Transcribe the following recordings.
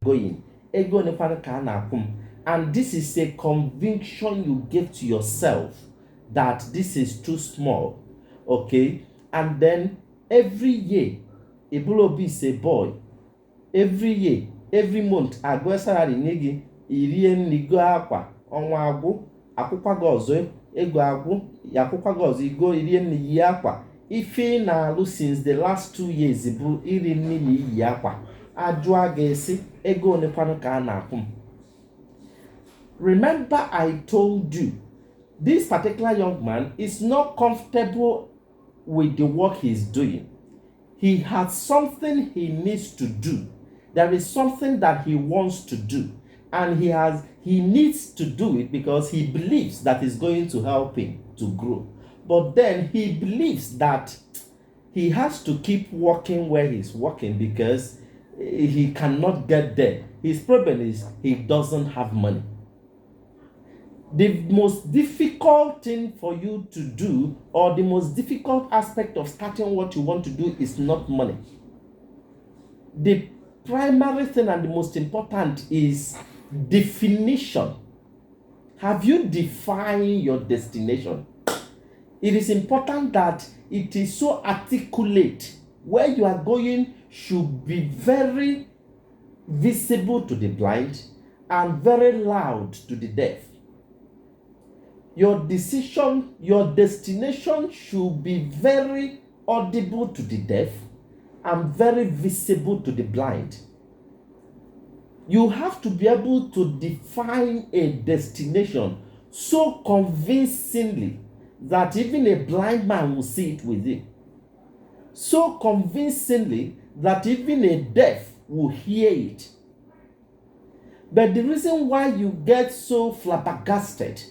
going. Ego ne kwan ka na akum. And this is a conviction you give to yourself that this is too small. Okay? And then every year, Ebulobi is a boy. Every year, every month, agwa salary nigi irie nigo akwa onwa agwu akwụkwa gị ọzọ ego agwụ ya akwụkwa gị ọzọ igo irie nni yi akwa ife na-alụ since the last 2 years bụ iri nni na iyi akwa ajụa ga-esi ego onekwanụ ka a na-akwụ m. Remember I told you this particular young man is not comfortable with the work he's doing. He has something he needs to do. There is something that he wants to do, and he needs to do it because he believes that it's going to help him to grow. But then he believes that he has to keep working where he's working because he cannot get there. His problem is he doesn't have money. The most difficult thing for you to do, or the most difficult aspect of starting what you want to do, is not money. The primary thing and the most important is definition. Have you defined your destination? It is important that it is so articulate. Where you are going should be very visible to the blind and very loud to the deaf. Your decision, your destination should be very audible to the deaf and very visible to the blind. You have to be able to define a destination so convincingly that even a blind man will see it with you. So convincingly that even a deaf will hear it. But the reason why you get so flabbergasted,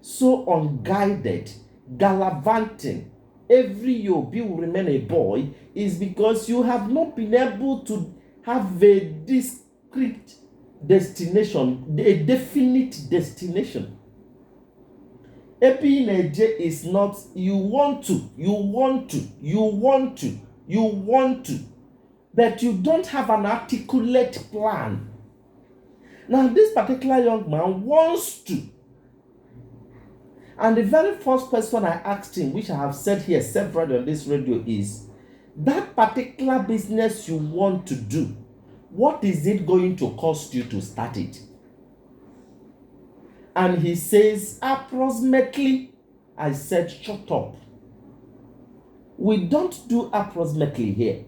so unguided, gallivanting, every year will remain a boy, is because you have not been able to have a discrete destination, a definite destination. Epineje is not you want to, but you don't have an articulate plan. Now, this particular young man wants to. And the very first question I asked him, which I have said here several on this radio, is that particular business you want to do, what is it going to cost you to start it? And he says, approximately. I said, shut up. We don't do approximately here.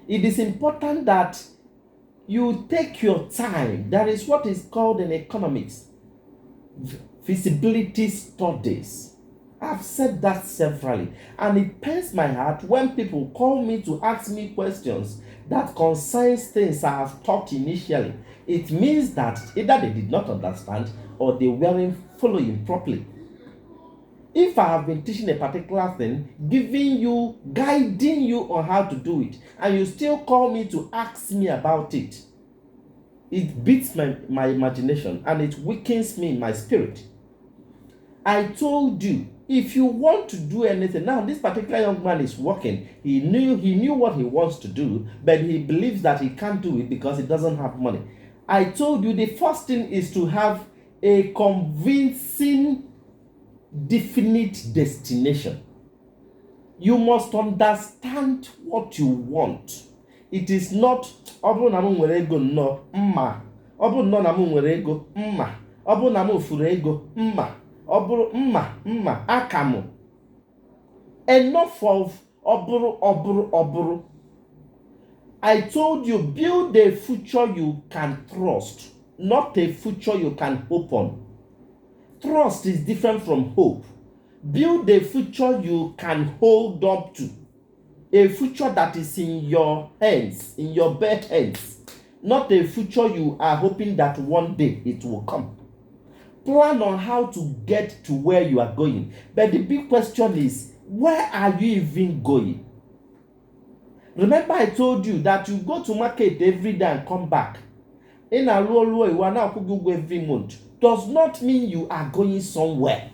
It is important that you take your time. That is what is called in economics feasibility studies. I've said that severally, and it pains my heart when people call me to ask me questions that concerns things I have taught initially. It means that either they did not understand or they weren't following properly. If I have been teaching a particular thing, guiding you on how to do it, and you still call me to ask me about it, it beats my imagination and it weakens me in my spirit. I told you, if you want to do anything, now this particular young man is working. He knew what he wants to do, but he believes that he can't do it because he doesn't have money. I told you the first thing is to have a convincing, definite destination. You must understand what you want. It is not ọbụrụ na m nwere ego nnọọ mma, ọbụrụ nnọọ na m nwere ego mma, ọbụrụ na m furu ego mma, ọbụrụ mma akamu. Enough of ọbụrụ. I told you, build a future you can trust, not a future you can hope on. Trust is different from hope. Build a future you can hold up to. A future that is in your hands, in your bare hands. Not a future you are hoping that one day it will come. Plan on how to get to where you are going. But the big question is, where are you even going? Remember I told you that you go to market every day and come back. In a low you are now go every month. Does not mean you are going somewhere.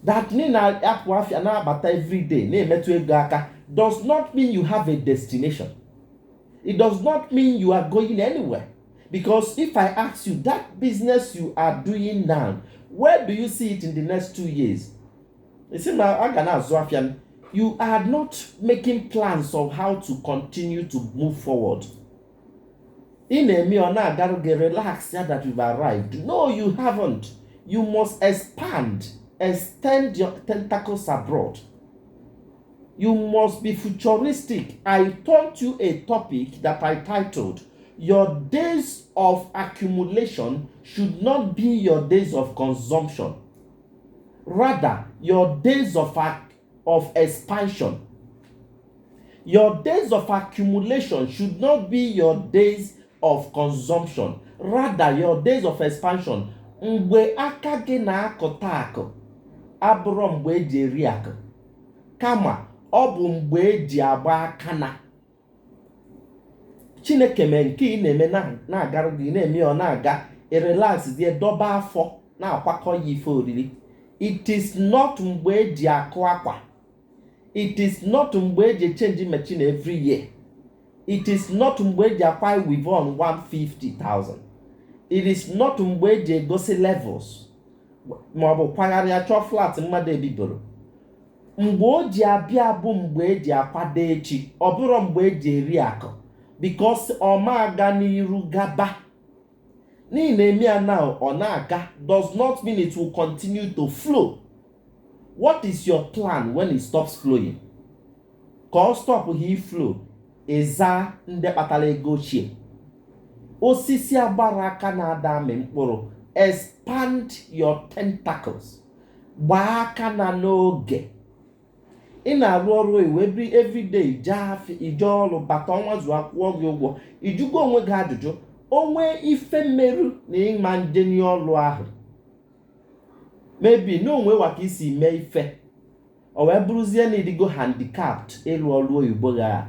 That nina apwafia na bata every day does not mean you have a destination. It does not mean you are going anywhere. Because if I ask you, that business you are doing now, where do you see it in the next 2 years? You are not making plans of how to continue to move forward. In a me or not, relax that you've arrived. No, you haven't. You must extend your tentacles abroad. You must be futuristic. I taught you a topic that I titled, Your days of accumulation should not be your days of consumption. Rather, your days of expansion. Your days of accumulation should not be your days of consumption. Rather, your days of expansion. Mgbe aka gị na-akụta akụ abụrụ mgbe eji eri akụ, kama ọ bụ mgbe eji agba aka na. Chineke mee nke ị na-eme na-agara gị na-eme ọ na-aga relax die doba afọ na-akwakọ ya ife oriri. It is not mgbe eji akụ akwa. It is not mgbe eji change machine every year. It is not mgbe eji akwa with on 150,000. It is not mgbe eji egosi levels ma ọ bụ kwagharịa chọọ flat mmadụ ebiboro. Mgbe o ji abịa bụ mgbe eji akwado echi, ọ bụrụ mgbe eji eri akụ, because ọ ma aga n'iru gaba. N'ihi na eme ya now ọ na-aga does not mean it will continue to flow. What is your plan when it stops flowing? Ka ọ stop hii flow, ịza ndị kpatara ego ochie. Osisi agbara aka na-ada amị mkpụrụ. Expand your tentacles. Gbaa aka na n'oge. Ị na-arụ ọrụ iwu everyday ije ọrụ bata ọnwa zụ akwụkwọ gị ụgwọ. Ijugo onwe gị ajụjụ, onwe ife mmerụ na ịma nje n'ọrụ ahụ. Maybe no onwe wa ka isi mee ife. O wee bụrụzie na ịdịgo handicapped ịrụ ọrụ oyibo ga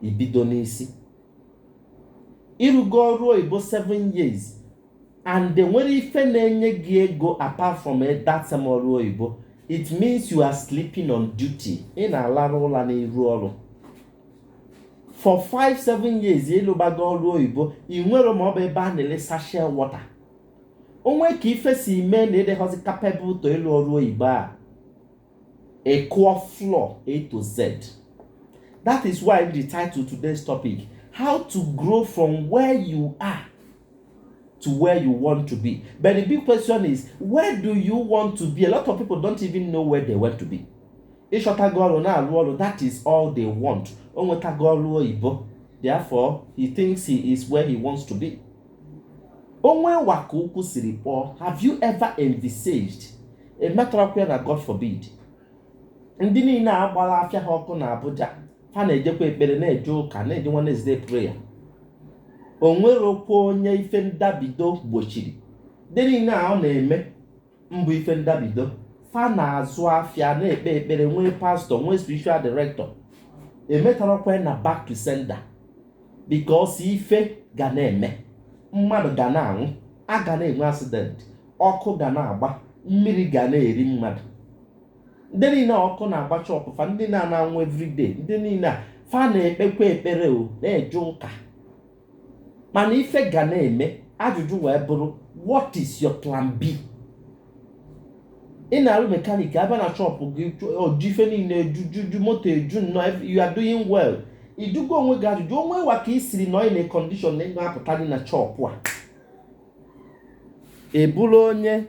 ibido n'isi. Ịrụgo ọrụ oyibo 7 years and nwere ife na-enye gị ego apart from that same ọrụ oyibo. It means you are sleeping on duty. Ị na-alarụ ụla n'iru ọrụ. For 5-7 years ịlụbago ọrụ oyibo, ị nwere ma ọ bụ ebe a na-ele sachet water. Onwe ka ife si mee na ịdịghọzi capable to ịlụ ọrụ oyibo a. A core floor A to Z. That is why the title today's topic, how to grow from where you are to where you want to be. But the big question is, where do you want to be? A lot of people don't even know where they want to be. That is all they want. Therefore, he thinks he is where he wants to be. Have you ever envisaged a matter of where God forbid? Ndị niile agbara afịa ha ọkụ na Abuja, ha na-ejekwa ekpere na-eje ụka na-eje Wednesday prayer. O nwere okwu onye ife ndabido gbochiri. Ndị niile a ọ na-eme mbụ ife ndabido, fa na-azụ afịa na-ekpe ekpere, nwee pastor, nwee spiritual director. Emetarakwa na back to sender, because ife ga na-eme, mmadụ ga na-anwụ, a ga na-enwe accident, ọkụ ga na-agba, mmiri ga na-eri mmadụ. Ndị niile ọkụ na-agba chọpụ fa, ndị na-anwụ everyday, ndị niile fa na-ekpekwa ekpere o na-eje ụka. Mana ife ga na-eme, ajụjụ wee bụrụ, what is your plan B? Ị na-arụ mekanik abịa na chọpụ gị, oji ife niile eju moto eju nnọọ, you are doing well. Ijugo onwe gị ajụjụ, onwe wa ka ị siri nọ in a condition na ị ga-apụta dị na chọpụ a. Ebulu onye